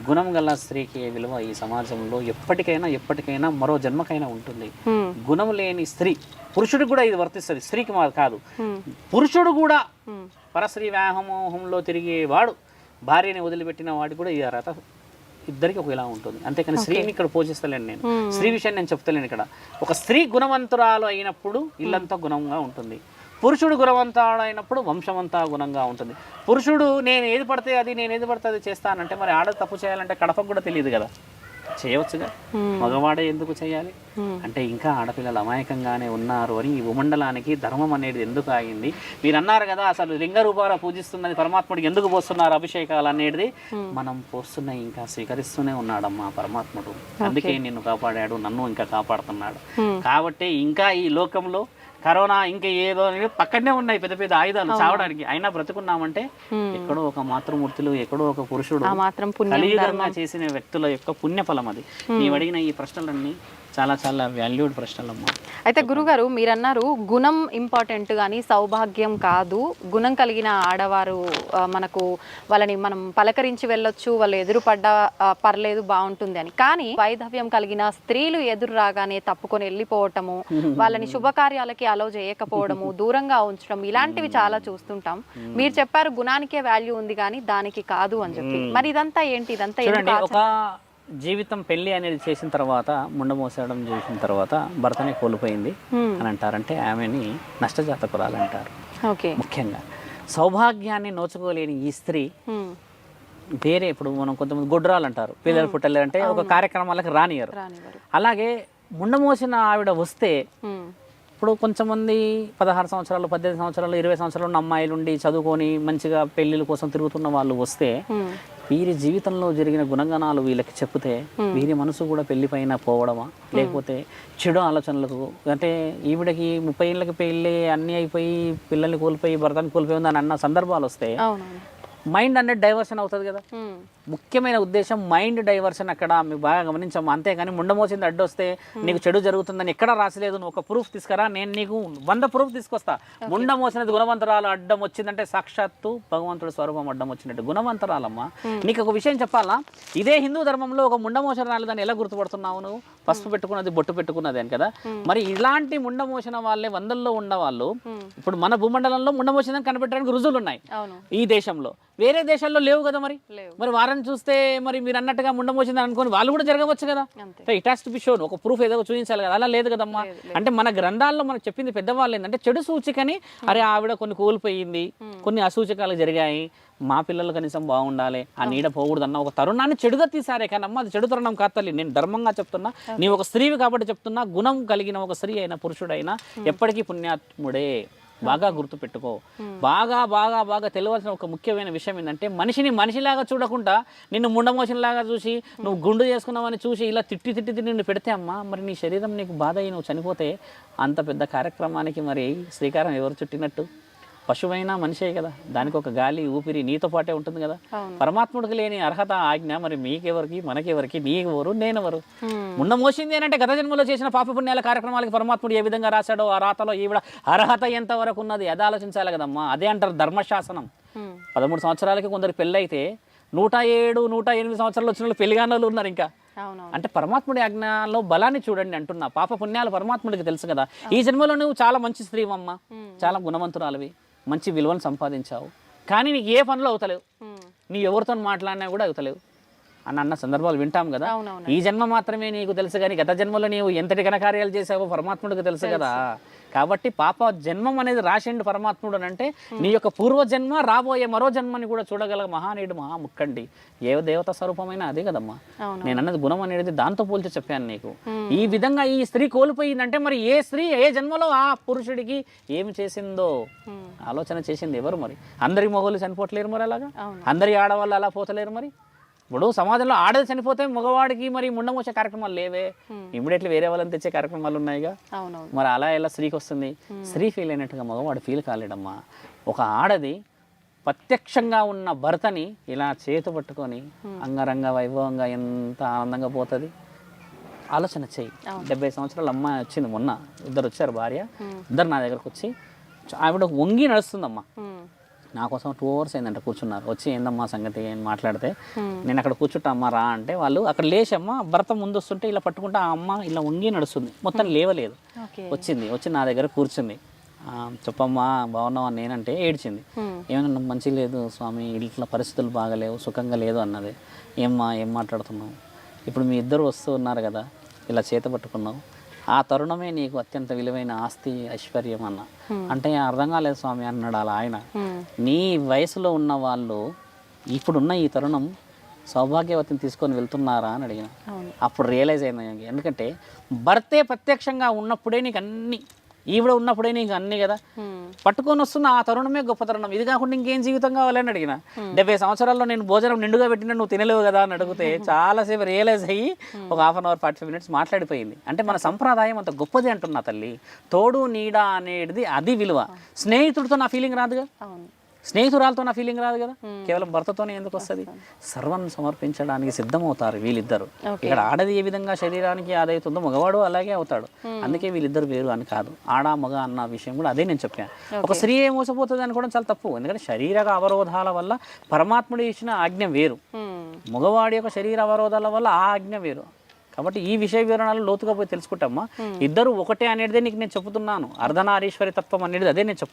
గుణం గల స్త్రీకి విలువ ఈ సమాజంలో ఎప్పటికైనా మరో జన్మకైనా ఉంటుంది. గుణం లేని స్త్రీ, పురుషుడికి కూడా ఇది వర్తిస్తుంది, స్త్రీకి కాదు. పురుషుడు కూడా పరస్త్రీ వ్యామోహంలో తిరిగేవాడు, భార్యని వదిలిపెట్టిన వాడి కూడా ఈ అర్హత ఇద్దరికి ఒకలా ఉంటుంది. అంతేకాని స్త్రీని ఇక్కడ పోషిస్తలేను నేను, స్త్రీ విషయాన్ని నేను చెప్తలేను ఇక్కడ. ఒక స్త్రీ గుణవంతురాలు అయినప్పుడు ఇల్లంతా గుణంగా ఉంటుంది. పురుషుడు గుణవంతుడు అయినప్పుడు వంశమంతా గుణంగా ఉంటుంది. పురుషుడు నేను ఏది పడితే అది చేస్తానంటే మరి ఆడ తప్పు చేయాలంటే కడపకు కూడా తెలియదు కదా, చేయవచ్చుగా. మగవాడే ఎందుకు చేయాలి అంటే ఇంకా ఆడపిల్లలు అమాయకంగానే ఉన్నారు అని ఈ భూమండలానికి ధర్మం అనేది ఎందుకు ఆగింది? మీరు అన్నారు కదా, అసలు లింగ రూపాల పూజిస్తున్నది పరమాత్ముడికి ఎందుకు పోస్తున్నారు అభిషేకాలు అనేది? మనం పోస్తున్నాయి, ఇంకా స్వీకరిస్తూనే ఉన్నాడమ్మా పరమాత్ముడు. అందుకే నిన్ను కాపాడాడు, నన్ను ఇంకా కాపాడుతున్నాడు. కాబట్టి ఇంకా ఈ లోకంలో కరోనా ఇంకా ఏదో పక్కనే ఉన్నాయి పెద్ద పెద్ద ఆయుధాలు చావడానికి, అయినా బ్రతుకున్నామంటే ఎక్కడో ఒక మాతృమూర్తులు, ఎక్కడో ఒక పురుషుడు కలియుగంగా చేసిన వ్యక్తుల యొక్క పుణ్యఫలం అది. నీవు అడిగిన ఈ ప్రశ్నలన్నీ చాలా చాలా వాల్యూడ్ ప్రశ్నలమ్మా. అయితే గురుగారు మీరు అన్నారు గుణం ఇంపార్టెంట్ కానీ సౌభాగ్యం కాదు. గుణం కలిగిన ఆడవారు మనకు వాళ్ళని మనం పలకరించి వెళ్ళొచ్చు, వాళ్ళు ఎదురు పడ్డా పర్లేదు బాగుంటుంది అని. కానీ వైధవ్యం కలిగిన స్త్రీలు ఎదురు రాగానే తప్పుకొని వెళ్ళిపోవటము, వాళ్ళని శుభకార్యాలకి అలౌ చేయకపోవడము, దూరంగా ఉంచడం, ఇలాంటివి చాలా చూస్తుంటాం. మీరు చెప్పారు గుణానికే వాల్యూ ఉంది కానీ దానికి కాదు అని చెప్పి. మరి ఇదంతా ఏంటి? ఇదంతా జీవితం పెళ్లి అనేది చేసిన తర్వాత ముండమోసడం చేసిన తర్వాత భర్తనే కోల్పోయింది అని అంటారంటే ఆమెని నష్టజాతకురాలు అంటారు. ముఖ్యంగా సౌభాగ్యాన్ని నోచుకోలేని ఈ స్త్రీ వేరే, ఇప్పుడు మనం కొంతమంది గొడ్రాలు అంటారు, పిల్లలు పుట్టలేరంటే ఒక కార్యక్రమాలకు రానియరు. అలాగే ముండమోసిన ఆవిడ వస్తే ఇప్పుడు కొంతమంది 16 సంవత్సరాలు 18 సంవత్సరాలు 20 సంవత్సరాలు ఉన్న అమ్మాయిలు ఉండి చదువుకొని మంచిగా పెళ్లిళ్ళ కోసం తిరుగుతున్న వాళ్ళు వస్తే వీరి జీవితంలో జరిగిన గుణగణాలు వీళ్ళకి చెప్తే వీరి మనసు కూడా పెళ్లి పైన పోవడమా, లేకపోతే చెడు ఆలోచనలకు, అంటే ఈవిడకి 30 ఏళ్ళకి పెళ్ళి అన్నీ అయిపోయి పిల్లల్ని కోల్పోయి భర్తని కోల్పోయి ఉందని అన్న సందర్భాలు వస్తే మైండ్ అనేది డైవర్షన్ అవుతుంది కదా. ముఖ్యమైన ఉద్దేశం మైండ్ డైవర్షన్ అక్కడ మీకు బాగా గమనించాము. అంతేగాని ముండమోసింది అడ్డొస్తే నీకు చెడు జరుగుతుందని ఎక్కడ రాసలేదు. నువ్వు ఒక ప్రూఫ్ తీసుకురా, నేను నీకు 100 ప్రూఫ్ తీసుకొస్తా. ముండమోసినది గుణవంతరాలు అడ్డం వచ్చిందంటే సాక్షాత్తు భగవంతుడి స్వరూపం అడ్డం వచ్చినట్టు గుణవంతరాలమ్మా. నీకు ఒక విషయం చెప్పాలా, ఇదే హిందూ ధర్మంలో ఒక ముండమోసిన రాళ్ళు దాన్ని ఎలా గుర్తుపడుతున్నావు నువ్వు? పసుపు పెట్టుకున్నది బొట్టు పెట్టుకున్నది అని కదా. మరి ఇలాంటి ముండమోసిన వాళ్ళే వందల్లో ఉన్నవాళ్ళు ఇప్పుడు మన భూమండలంలో ముండమోసిందని కనిపెట్టడానికి రుజువులు ఉన్నాయి ఈ దేశంలో. వేరే దేశాల్లో లేవు కదా. మరి వారిని చూస్తే మరి మీరు అన్నట్టుగా ముండమోసిందని అనుకోని వాళ్ళు కూడా జరగవచ్చు కదా. It has to be shown, ఒక ప్రూఫ్ ఏదో చూపించాలి కదా. అలా లేదు కదమ్మా. అంటే మన గ్రంథాల్లో మనకు చెప్పింది పెద్దవాళ్ళు ఏంటంటే చెడు సూచికని, అరే ఆవిడ కొన్ని కోల్పోయింది, కొన్ని అసూచకాలు జరిగాయి, మా పిల్లలు కనీసం బాగుండాలి, ఆ నీడ పోకూడదన్న ఒక తరుణాన్ని చెడుగా తీసారే. కానీ అమ్మ అది చెడు తరుణం కాదు తల్లి. నేను ధర్మంగా చెప్తున్నా, నీవు ఒక స్త్రీవి కాబట్టి చెప్తున్నా. గుణం కలిగిన ఒక స్త్రీ అయినా పురుషుడైనా ఎప్పటికీ పుణ్యాత్ముడే. బాగా గుర్తుపెట్టుకో. బాగా బాగా బాగా తెలియాల్సిన ఒక ముఖ్యమైన విషయం ఏంటంటే, మనిషిని మనిషిలాగా చూడకుండా నిన్ను ముండమోషన్లాగా చూసి నువ్వు గుండు చేసుకున్నావని చూసి ఇలా తిట్టి తిట్టి తిట్టి నిన్ను పెడితే అమ్మా, మరి నీ శరీరం నీకు బాధ అయ్యి నువ్వు చనిపోతే అంత పెద్ద కార్యక్రమానికి మరి శ్రీకారం ఎవరు చుట్టినట్టు? పశువైనా మనిషే కదా, దానికి ఒక గాలి ఊపిరి నీతో పాటే ఉంటుంది కదా. పరమాత్ముడికి లేని అర్హత ఆజ్ఞ మరి మీకెవరికి మనకెవరికి, నీకెవరు నేనెవరు? మున్న మోసింది ఏంటంటే గత జన్మలో చేసిన పాపపుణ్యాల కార్యక్రమాలకి పరమాత్ముడు ఏ విధంగా రాశాడో ఆ రాతలో ఈవిడ అర్హత ఎంతవరకు ఉన్నది అది ఆలోచించాలి కదమ్మా. అదే అంటారు ధర్మశాసనం. 13 సంవత్సరాలకి కొందరు పెళ్ళైతే 107, 108 సంవత్సరాలు వచ్చిన వాళ్ళు పెళ్లిగానే వాళ్ళు ఉన్నారు ఇంకా. అంటే పరమాత్ముడి ఆజ్ఞలో బలాన్ని చూడండి అంటున్నా. పాప పుణ్యాలు పరమాత్ముడికి తెలుసు కదా. ఈ జన్మలో నువ్వు చాలా మంచి స్త్రీవమ్మ, చాలా గుణవంతురాలివి, మంచి విలువను సంపాదించావు, కానీ నీకు ఏ పనులు అవుతలేవు, నీ ఎవరితో మాట్లాడినా కూడా అవుతలేవు అన్న సందర్భాలు వింటాం కదా. ఈ జన్మ మాత్రమే నీకు తెలుసు, కానీ గత జన్మలో నీవు ఎంతటి ఘనకార్యాలు చేసావో పరమాత్ముడికి తెలుసు కదా. కాబట్టి పాప జన్మం అనేది రాసిండు పరమాత్ముడు అని అంటే నీ యొక్క పూర్వజన్మ రాబోయే మరో జన్మని కూడా చూడగల మహానీయుడు మహాముక్కండి. ఏ దేవత స్వరూపమైన అదే కదమ్మా. నేను అన్నది గుణం అనేది దాంతో పోల్చి చెప్పాను నీకు. ఈ విధంగా ఈ స్త్రీ కోల్పోయిందంటే మరి ఏ స్త్రీ ఏ జన్మలో ఆ పురుషుడికి ఏమి చేసిందో ఆలోచన చేసింది ఎవరు? మరి అందరి మగవాళ్ళు చనిపోవట్లేరు మరి అలాగా, అందరి ఆడవాళ్ళు అలా పోతలేరు మరి. ఇప్పుడు సమాజంలో ఆడది చనిపోతే మగవాడికి మరి ముండమోసే కార్యక్రమాలు లేవే, ఇమ్మీడియట్లీ వేరే వాళ్ళని తెచ్చే కార్యక్రమాలు ఉన్నాయిగా. మరి అలా ఎలా స్త్రీకి వస్తుంది? స్త్రీ ఫీల్ అయినట్టుగా మగవాడు ఫీల్ కాలేడమ్మా. ఒక ఆడది ప్రత్యక్షంగా ఉన్న భర్తని ఇలా చేతు పట్టుకొని అంగరంగ వైభవంగా ఎంత ఆనందంగా పోతుంది ఆలోచన చెయ్యి. 70 సంవత్సరాల అమ్మాయి వచ్చింది మొన్న, ఇద్దరు వచ్చారు భార్య, ఇద్దరు నా దగ్గరకు వచ్చి ఆవిడ వంగి నడుస్తుందమ్మా. నా కోసం 2 hours అయిందంట కూర్చున్నారు. వచ్చి ఏందమ్మా సంగతి అని మాట్లాడితే నేను అక్కడ కూర్చుంటా అమ్మ రా అంటే వాళ్ళు అక్కడ లేచమ్మ భర్త ముందు వస్తుంటే ఇలా పట్టుకుంటే ఆ అమ్మ ఇలా వంగి నడుస్తుంది, మొత్తం లేవలేదు. వచ్చి నా దగ్గర కూర్చుంది. చెప్పమ్మా బాగున్నావా నేనంటే ఏడ్చింది. ఏమన్నా మంచి లేదు స్వామి, ఇంట్లో పరిస్థితులు బాగలేవు, సుఖంగా లేదు అన్నది. ఏమ్మా ఏం మాట్లాడుతున్నావు? ఇప్పుడు మీ ఇద్దరు వస్తూ ఉన్నారు కదా, ఇలా చేత పట్టుకున్నావు, ఆ తరుణమే నీకు అత్యంత విలువైన ఆస్తి ఐశ్వర్యం అన్న. అంటే అర్థం కాలేదు స్వామి అన్నాడు అలా ఆయన. నీ వయసులో ఉన్న వాళ్ళు ఇప్పుడున్న ఈ తరుణం సౌభాగ్యవతిని తీసుకొని వెళ్తున్నారా అని అడిగిన. అప్పుడు రియలైజ్ అయింది. ఎందుకంటే భర్తే ప్రత్యక్షంగా ఉన్నప్పుడే నీకు అన్ని, ఈవిడ ఉన్నప్పుడే నీకు అన్ని కదా. పట్టుకొని వస్తున్న ఆ తరుణమే గొప్ప తరుణం. ఇది కాకుండా ఇంకేం జీవితం కావాలని అడిగిన. 70 సంవత్సరాల్లో నేను భోజనం నిండుగా పెట్టినా నువ్వు తినలేవు కదా అని అడిగితే చాలాసేపు రియలైజ్ అయ్యి ఒక 1/2 hour 45 minutes మాట్లాడిపోయింది. అంటే మన సంప్రదాయం అంత గొప్పది అంటున్నా తల్లి. తోడు నీడ అనేది అది విలువ. స్నేహితుడితో నా ఫీలింగ్ రాదుగా, స్నేహితురాలతో నా ఫీలింగ్ రాదు కదా, కేవలం భర్తతోనే ఎందుకు వస్తుంది? సర్వం సమర్పించడానికి సిద్ధమవుతారు వీళ్ళిద్దరు. ఇక్కడ ఆడది ఏ విధంగా శరీరానికి ఆదవుతుందో మగవాడు అలాగే అవుతాడు. అందుకే వీళ్ళిద్దరు వేరు అని కాదు, ఆడ మగ అన్న విషయం కూడా అదే నేను చెప్పాను. ఒక స్త్రీ ఏ మోసపోతుంది అనుకోవడం చాలా తప్పు. ఎందుకంటే శరీర అవరోధాల వల్ల పరమాత్ముడు ఇచ్చిన ఆజ్ఞ వేరు, మగవాడి యొక్క శరీర అవరోధాల వల్ల ఆ ఆజ్ఞ వేరు. కాబట్టి ఈ విషయ వివరణలు లోతుగా పోయి తెలుసుకుంటామా. ఇద్దరు ఒకటే అనేది నీకు నేను చెప్తున్నాను. అర్ధనారీశ్వరి తత్వం అనేది అదే నేను చెప్తాను.